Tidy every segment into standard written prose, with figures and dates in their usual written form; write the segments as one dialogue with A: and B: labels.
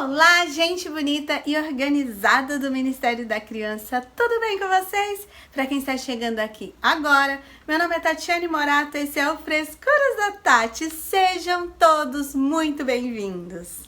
A: Olá, gente bonita e organizada do Ministério da Criança, tudo bem com vocês? Para quem está chegando aqui agora, meu nome é Tatiane Morato, esse é o Frescuras da Tati, sejam todos muito bem-vindos.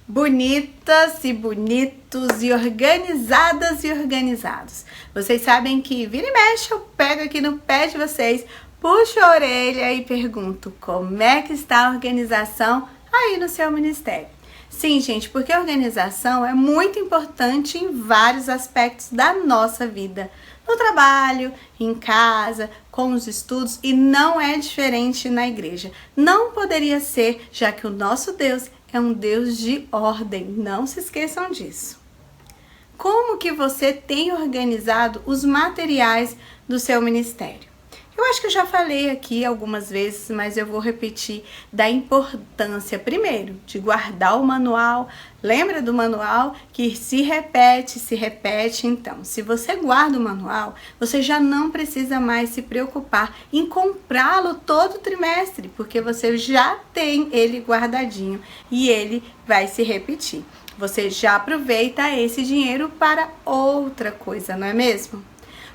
A: Bonitas e bonitos e organizadas e organizados. Vocês sabem que vira e mexe, eu pego aqui no pé de vocês, puxo a orelha e pergunto como é que está a organização aí no seu ministério. Sim, gente, porque a organização é muito importante em vários aspectos da nossa vida. No trabalho, em casa, com os estudos, e não é diferente na igreja. Não poderia ser, já que o nosso Deus é um Deus de ordem. Não se esqueçam disso. Como que você tem organizado os materiais do seu ministério? Eu acho que eu já falei aqui algumas vezes, mas eu vou repetir da importância, primeiro, de guardar o manual. Lembra do manual que se repete, então. Se você guarda o manual, você já não precisa mais se preocupar em comprá-lo todo trimestre, porque você já tem ele guardadinho e ele vai se repetir. Você já aproveita esse dinheiro para outra coisa, não é mesmo?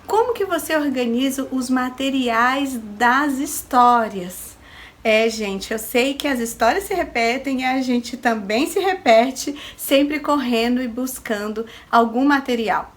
A: Como que você organiza os materiais das histórias? Gente, eu sei que as histórias se repetem e a gente também se repete, sempre correndo e buscando algum material.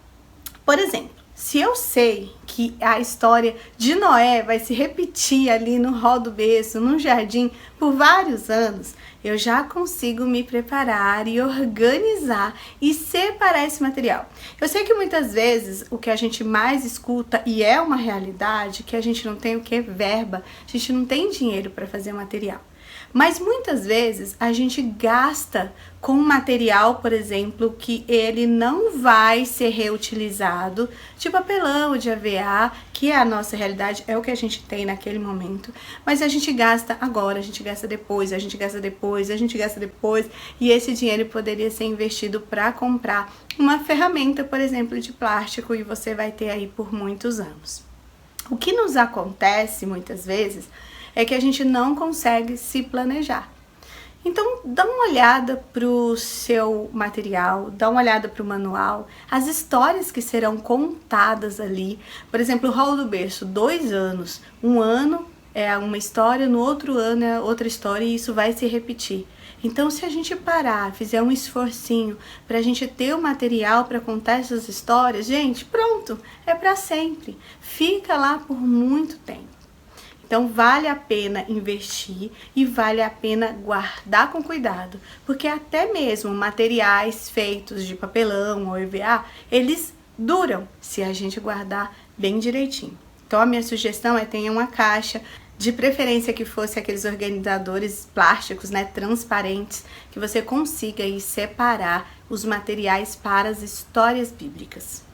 A: Por exemplo, se eu sei que a história de Noé vai se repetir ali no hall do berço, num jardim, por vários anos, eu já consigo me preparar e organizar e separar esse material. Eu sei que muitas vezes o que a gente mais escuta, e é uma realidade, que a gente não tem verba, a gente não tem dinheiro para fazer material. Mas muitas vezes a gente gasta com material, por exemplo, que ele não vai ser reutilizado, de papelão, de EVA, que é a nossa realidade, é o que a gente tem naquele momento. Mas a gente gasta agora, a gente gasta depois, a gente gasta depois, a gente gasta depois, e esse dinheiro poderia ser investido para comprar uma ferramenta, por exemplo, de plástico, e você vai ter aí por muitos anos. O que nos acontece muitas vezes é que a gente não consegue se planejar. Então, dá uma olhada para o seu material, dá uma olhada para o manual, as histórias que serão contadas ali. Por exemplo, o hall do berço, 2 anos. Um ano é uma história, no outro ano é outra história e isso vai se repetir. Então, se a gente parar, fizer um esforcinho para a gente ter o material para contar essas histórias, gente, pronto, é para sempre. Fica lá por muito tempo. Então, vale a pena investir e vale a pena guardar com cuidado, porque até mesmo materiais feitos de papelão ou EVA, eles duram se a gente guardar bem direitinho. Então, a minha sugestão é tenha uma caixa, de preferência que fosse aqueles organizadores plásticos, né, transparentes, que você consiga aí separar os materiais para as histórias bíblicas.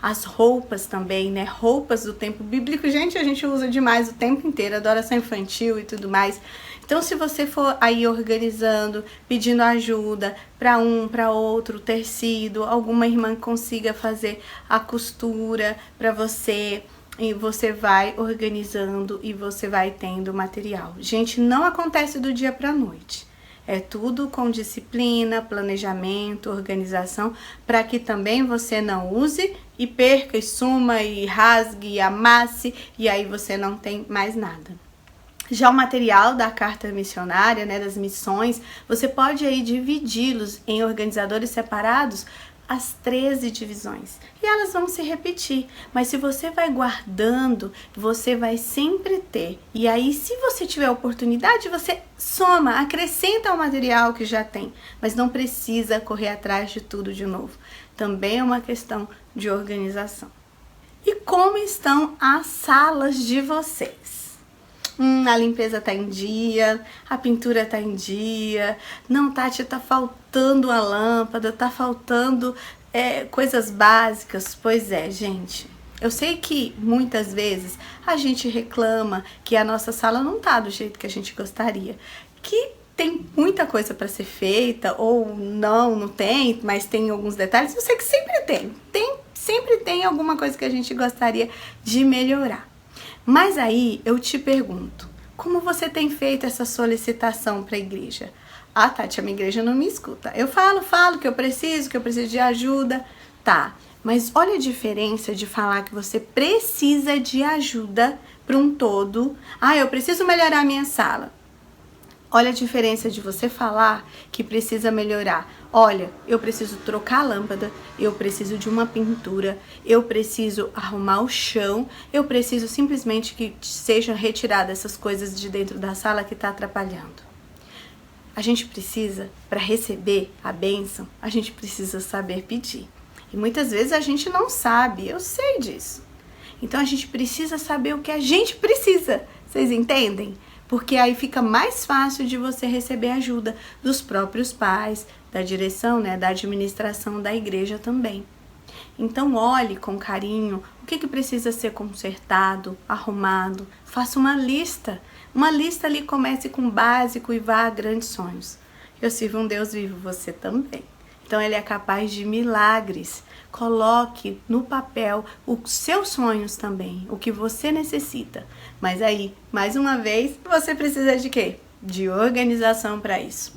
A: As roupas também, né? Roupas do tempo bíblico, gente, a gente usa demais o tempo inteiro, adoração infantil e tudo mais. Então, se você for aí organizando, pedindo ajuda para um, para outro, tecido, alguma irmã consiga fazer a costura para você, e você vai organizando e você vai tendo material. Gente, não acontece do dia para a noite. É tudo com disciplina, planejamento, organização, para que também você não use e perca, e suma, e rasgue, e amasse, e aí você não tem mais nada. Já o material da carta missionária, né, das missões, você pode aí dividi-los em organizadores separados, as 13 divisões, e elas vão se repetir, mas se você vai guardando, você vai sempre ter, e aí se você tiver oportunidade, você soma, acrescenta ao material que já tem, mas não precisa correr atrás de tudo de novo, também é uma questão de organização. E como estão as salas de vocês? A limpeza tá em dia, a pintura tá em dia, não, Tati, tá faltando a lâmpada, tá faltando coisas básicas. Pois é, gente, eu sei que muitas vezes a gente reclama que a nossa sala não tá do jeito que a gente gostaria, que tem muita coisa para ser feita, ou não tem, mas tem alguns detalhes. Eu sei que sempre tem alguma coisa que a gente gostaria de melhorar. Mas aí eu te pergunto, como você tem feito essa solicitação para a igreja? Ah, Tati, a minha igreja não me escuta. Eu falo que eu preciso de ajuda. Tá, mas olha a diferença de falar que você precisa de ajuda para um todo. Ah, eu preciso melhorar a minha sala. Olha a diferença de você falar que precisa melhorar. Olha, eu preciso trocar a lâmpada, eu preciso de uma pintura, eu preciso arrumar o chão, eu preciso simplesmente que sejam retiradas essas coisas de dentro da sala que está atrapalhando. A gente precisa, para receber a bênção, a gente precisa saber pedir. E muitas vezes a gente não sabe, eu sei disso. Então a gente precisa saber o que a gente precisa, vocês entendem? Porque aí fica mais fácil de você receber ajuda dos próprios pais, da direção, né, da administração da igreja também. Então olhe com carinho o que precisa ser consertado, arrumado, faça uma lista. Uma lista ali, comece com o básico e vá a grandes sonhos. Eu sirvo um Deus vivo, você também. Então ele é capaz de milagres. Coloque no papel os seus sonhos também, o que você necessita. Mas aí, mais uma vez, você precisa de quê? De organização para isso.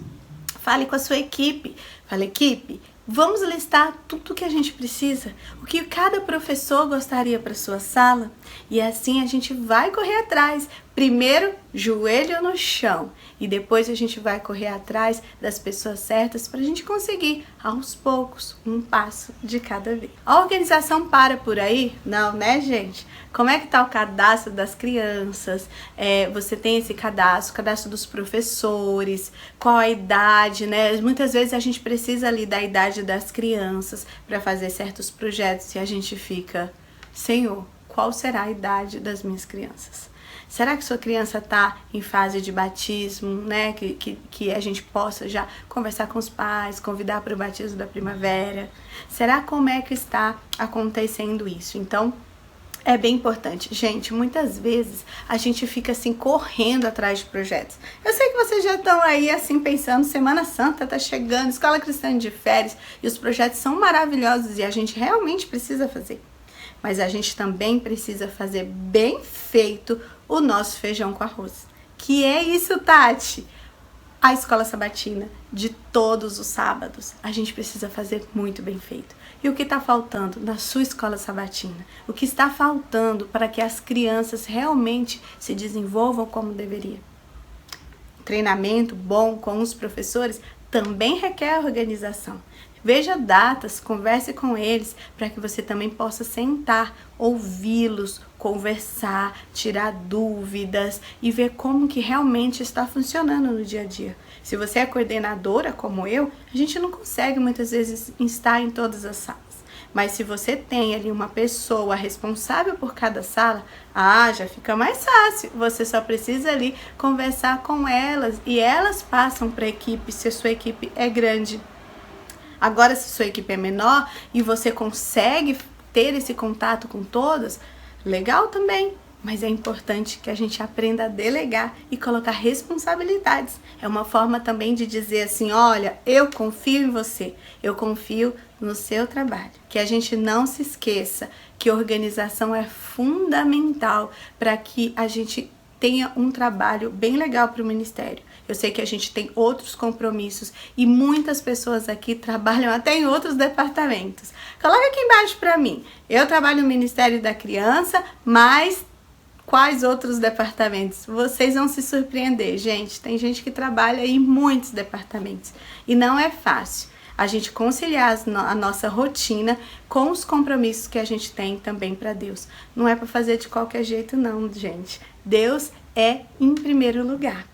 A: Fale com a sua equipe. Fale, equipe, vamos listar tudo que a gente precisa, o que cada professor gostaria para sua sala, e assim a gente vai correr atrás. Primeiro, joelho no chão, e depois a gente vai correr atrás das pessoas certas para a gente conseguir, aos poucos, um passo de cada vez. A organização para por aí? Não, né, gente? Como é que tá o cadastro das crianças? Você tem esse cadastro dos professores, qual a idade, né? Muitas vezes a gente precisa ali da idade das crianças para fazer certos projetos e a gente fica, Senhor, qual será a idade das minhas crianças? Será que sua criança está em fase de batismo, né? Que a gente possa já conversar com os pais, convidar para o batismo da primavera? Será como é que está acontecendo isso? Então, é bem importante. Gente, muitas vezes a gente fica assim correndo atrás de projetos. Eu sei que vocês já estão aí assim pensando, Semana Santa tá chegando, Escola Cristã de Férias, e os projetos são maravilhosos e a gente realmente precisa fazer. Mas a gente também precisa fazer bem feito o nosso feijão com arroz. Que é isso, Tati? A escola sabatina de todos os sábados. A gente precisa fazer muito bem feito. E o que está faltando na sua escola sabatina? O que está faltando para que as crianças realmente se desenvolvam como deveria? Treinamento bom com os professores também requer organização. Veja datas, converse com eles para que você também possa sentar, ouvi-los, conversar, tirar dúvidas e ver como que realmente está funcionando no dia a dia. Se você é coordenadora como eu, a gente não consegue muitas vezes estar em todas as salas. Mas se você tem ali uma pessoa responsável por cada sala, já fica mais fácil. Você só precisa ali conversar com elas e elas passam para a equipe, se a sua equipe é grande. Agora, se sua equipe é menor e você consegue ter esse contato com todas, legal também. Mas é importante que a gente aprenda a delegar e colocar responsabilidades. É uma forma também de dizer assim, olha, eu confio em você, eu confio no seu trabalho. Que a gente não se esqueça que organização é fundamental para que a gente tenha um trabalho bem legal para o ministério. Eu sei que a gente tem outros compromissos e muitas pessoas aqui trabalham até em outros departamentos. Coloca aqui embaixo para mim. Eu trabalho no Ministério da Criança, mas quais outros departamentos? Vocês vão se surpreender, gente. Tem gente que trabalha em muitos departamentos e não é fácil a gente conciliar a nossa rotina com os compromissos que a gente tem também para Deus. Não é para fazer de qualquer jeito não, gente. Deus é em primeiro lugar.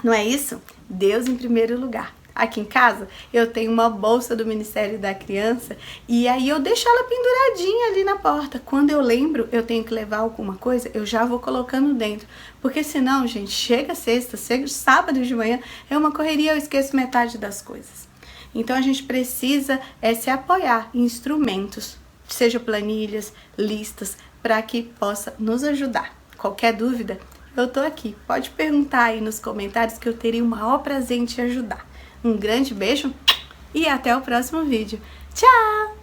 A: Não é isso? Deus em primeiro lugar. Aqui em casa eu tenho uma bolsa do Ministério da Criança e aí eu deixo ela penduradinha ali na porta. Quando eu lembro, eu tenho que levar alguma coisa, eu já vou colocando dentro. Porque senão, gente, chega sexta, chega sábado de manhã, é uma correria, eu esqueço metade das coisas. Então a gente precisa se apoiar em instrumentos, seja planilhas, listas, para que possa nos ajudar. Qualquer dúvida, eu tô aqui. Pode perguntar aí nos comentários que eu teria o maior prazer em te ajudar. Um grande beijo e até o próximo vídeo. Tchau!